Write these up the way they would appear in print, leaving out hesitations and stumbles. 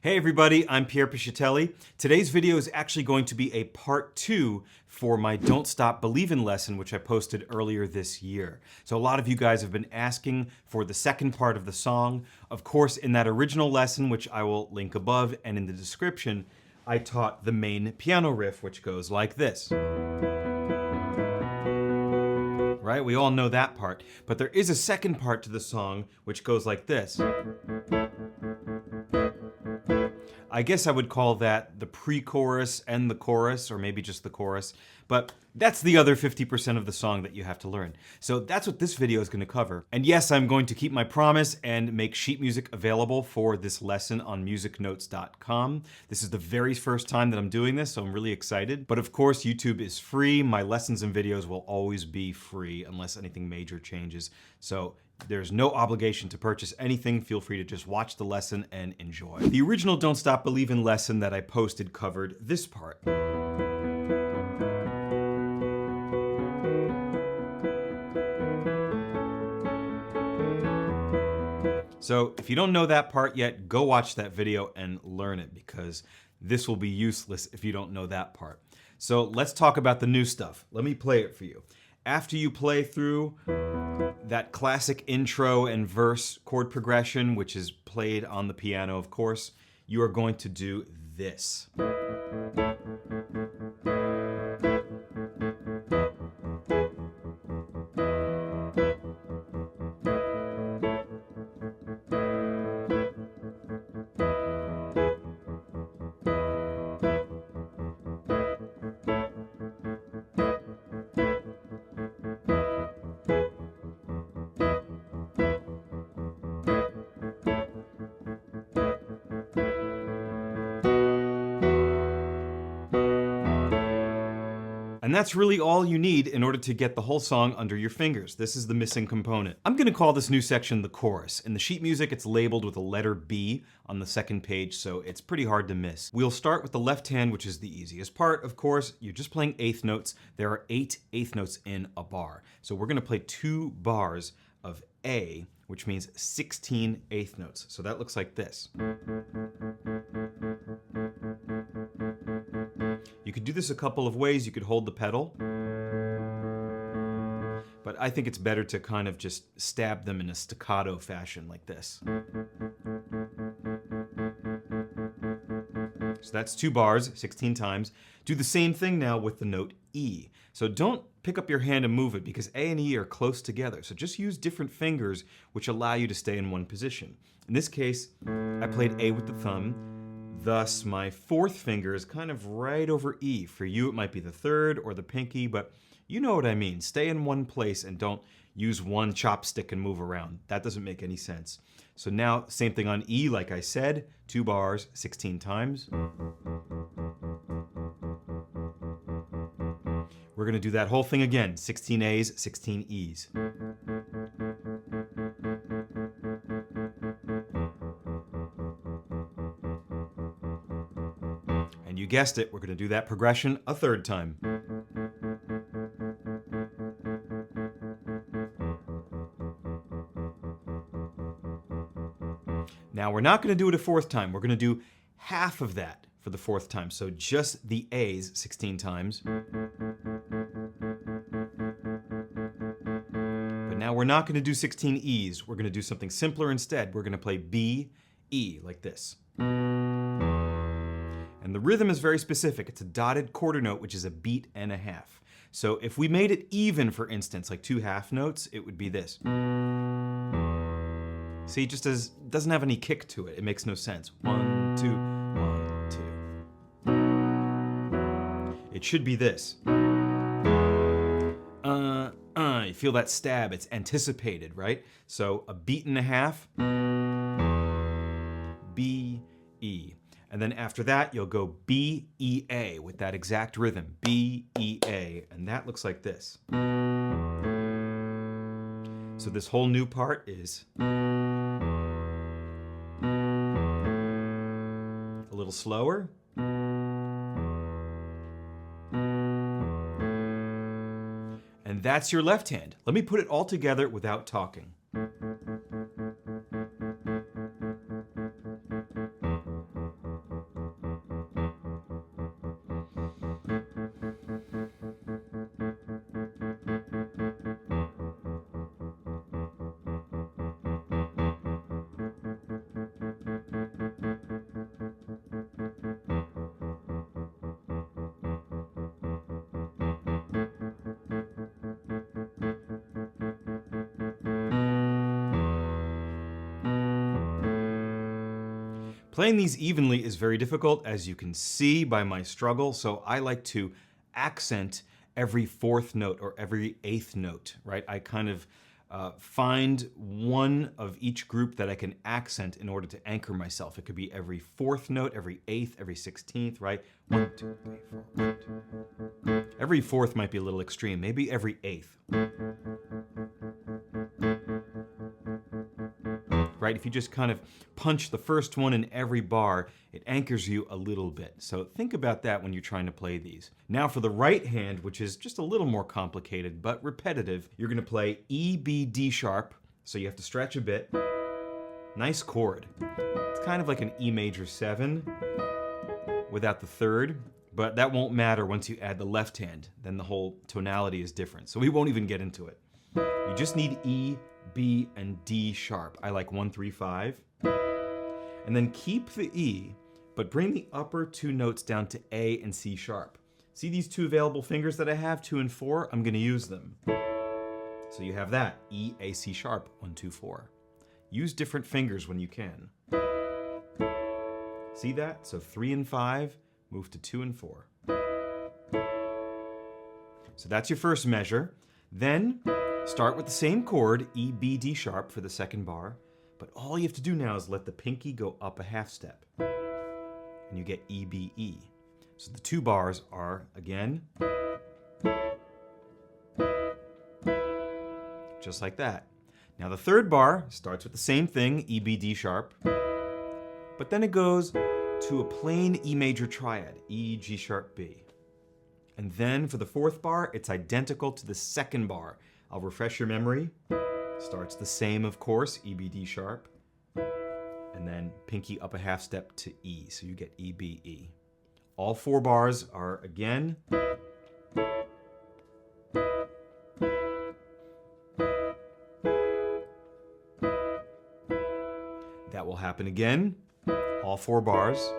Hey everybody, I'm Pierre Piscitelli. Today's video is actually going to be a part 2 for my Don't Stop Believin' lesson, which I posted earlier this year. So a lot of you guys have been asking for the second part of the song. Of course, in that original lesson, which I will link above and in the description, I taught the main piano riff, which goes like this. Right? We all know that part. But there is a second part to the song, which goes like this. I guess I would call that the pre-chorus and the chorus, or maybe just the chorus, but that's the other 50% of the song that you have to learn. So that's what this video is going to cover. And yes, I'm going to keep my promise and make sheet music available for this lesson on musicnotes.com. This is the very first time that I'm doing this, so I'm really excited. But of course, YouTube is free. My lessons and videos will always be free unless anything major changes. So there's no obligation to purchase anything. Feel free to just watch the lesson and enjoy. The original Don't Stop Believin' lesson that I posted covered this part. So if you don't know that part yet, go watch that video and learn it, because this will be useless if you don't know that part. So let's talk about the new stuff. Let me play it for you. After you play through that classic intro and verse chord progression, which is played on the piano, of course, you are going to do this. And that's really all you need in order to get the whole song under your fingers. This is the missing component. I'm gonna call this new section the chorus. In the sheet music, it's labeled with a letter B on the second page, so it's pretty hard to miss. We'll start with the left hand, which is the easiest part. Of course, you're just playing eighth notes. There are 8 eighth notes in a bar. So we're gonna play 2 bars of A, which means 16 eighth notes. So that looks like this. You could do this a couple of ways. You could hold the pedal, but I think it's better to kind of just stab them in a staccato fashion like this. So that's 2 bars, 16 times. Do the same thing now with the note E. So don't pick up your hand and move it, because A and E are close together. So just use different fingers, which allow you to stay in one position. In this case, I played A with the thumb. Thus, my 4th finger is kind of right over E. For you, it might be the 3rd or the pinky, but you know what I mean. Stay in one place and don't use one chopstick and move around. That doesn't make any sense. So now, same thing on E, like I said, 2 bars, 16 times. We're gonna do that whole thing again, 16 A's, 16 E's. And you guessed it, we're gonna do that progression a 3rd time. Now we're not gonna do it a 4th time, we're gonna do half of that for the 4th time. So just the A's 16 times. But now we're not gonna do 16 E's, we're gonna do something simpler instead. We're gonna play B, E, like this. And the rhythm is very specific. It's a dotted quarter note, which is a beat and a half. So if we made it even, for instance, like 2 half notes, it would be this. See, it just doesn't have any kick to it. It makes no sense. 1, 2, 1, 2. It should be this. You feel that stab, it's anticipated, right? So a beat and a half, B, E. And then after that, you'll go B, E, A with that exact rhythm, B, E, A. And that looks like this. So this whole new part is a little slower. And that's your left hand. Let me put it all together without talking. Playing these evenly is very difficult, as you can see by my struggle, so I like to accent every fourth note or every eighth note, right? I kind of find one of each group that I can accent in order to anchor myself. It could be every fourth note, every eighth, every 16th, right? 1, 2, 3, 4, 1, 2. Every fourth might be a little extreme, maybe every eighth. Right? If you just kind of punch the first one in every bar, it anchors you a little bit. So think about that when you're trying to play these. Now for the right hand, which is just a little more complicated but repetitive, you're going to play E, B, D sharp. So you have to stretch a bit. Nice chord. It's kind of like an E major 7 without the third, but that won't matter once you add the left hand. Then the whole tonality is different. So we won't even get into it. You just need E, B, and D sharp. I like 1, 3, 5. And then keep the E, but bring the upper two notes down to A and C sharp. See these two available fingers that I have, 2 and 4? I'm going to use them. So you have that, E, A, C sharp, 1, 2, 4. Use different fingers when you can. See that? So 3 and 5, move to 2 and 4. So that's your first measure. Then start with the same chord, E, B, D sharp for the second bar, but all you have to do now is let the pinky go up a half step, and you get E, B, E. So the two bars are, again, just like that. Now the third bar starts with the same thing, E, B, D sharp, but then it goes to a plain E major triad, E, G sharp, B. And then for the fourth bar, it's identical to the second bar. I'll refresh your memory. Starts the same, of course, E, B, D sharp. And then pinky up a half step to E, so you get E, B, E. All four bars are, again, that will happen again. All four bars.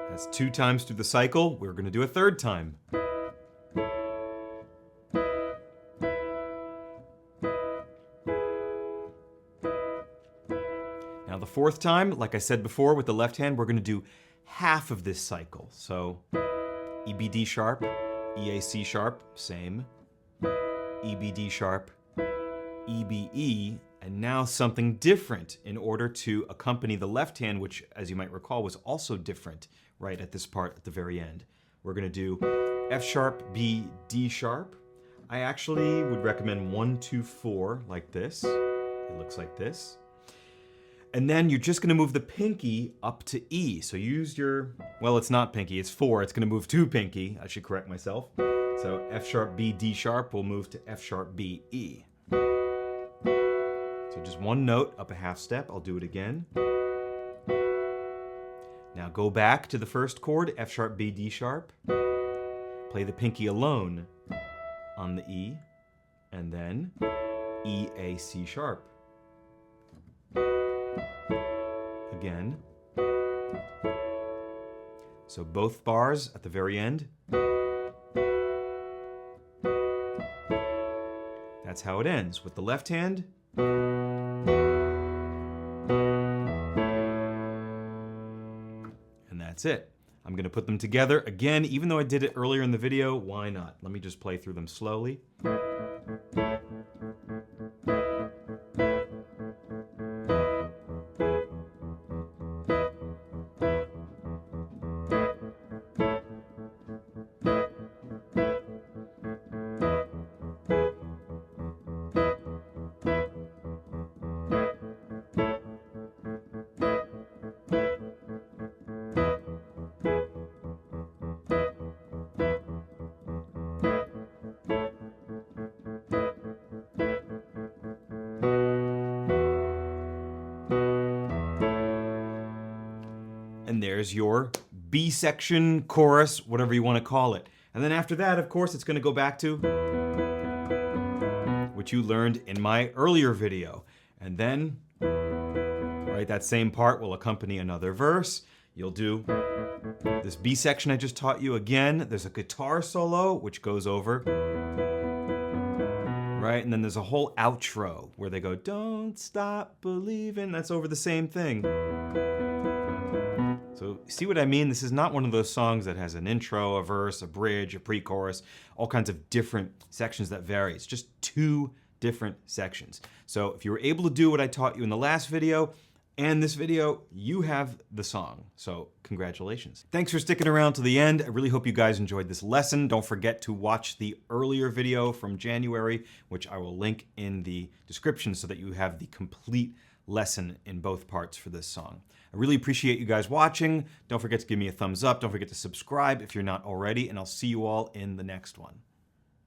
That's 2 times through the cycle. We're going to do a third time. Now the fourth time, like I said before, with the left hand, we're going to do half of this cycle. So E, B, D sharp, E, A, C sharp, same. E, B, D sharp, E, B, E, and now something different in order to accompany the left hand, which, as you might recall, was also different right at this part at the very end. We're going to do F sharp, B, D sharp. I actually would recommend 1, 2, 4 like this. It looks like this. And then you're just going to move the pinky up to E. So use your, well, it's not pinky, it's 4. It's going to move to pinky. I should correct myself. So F sharp, B, D sharp will move to F sharp, B, E. So just one note up a half step. I'll do it again. Now go back to the first chord, F sharp, B, D sharp. Play the pinky alone on the E, and then E, A, C sharp. Again. So both bars at the very end. That's how it ends. With the left hand, and that's it. I'm going to put them together again, even though I did it earlier in the video. Why not? Let me just play through them slowly. And there's your B section, chorus, whatever you want to call it. And then after that, of course, it's going to go back to which you learned in my earlier video. And then, right, that same part will accompany another verse. You'll do this B section I just taught you again. There's a guitar solo, which goes over. right? And then there's a whole outro where they go, don't stop believing. That's over the same thing. So see what I mean? This is not one of those songs that has an intro, a verse, a bridge, a pre-chorus, all kinds of different sections that vary. It's just 2 different sections. So if you were able to do what I taught you in the last video and this video, you have the song. So congratulations. Thanks for sticking around to the end. I really hope you guys enjoyed this lesson. Don't forget to watch the earlier video from January, which I will link in the description so that you have the complete lesson in both parts for this song. I really appreciate you guys watching. Don't forget to give me a thumbs up. Don't forget to subscribe if you're not already, and I'll see you all in the next one.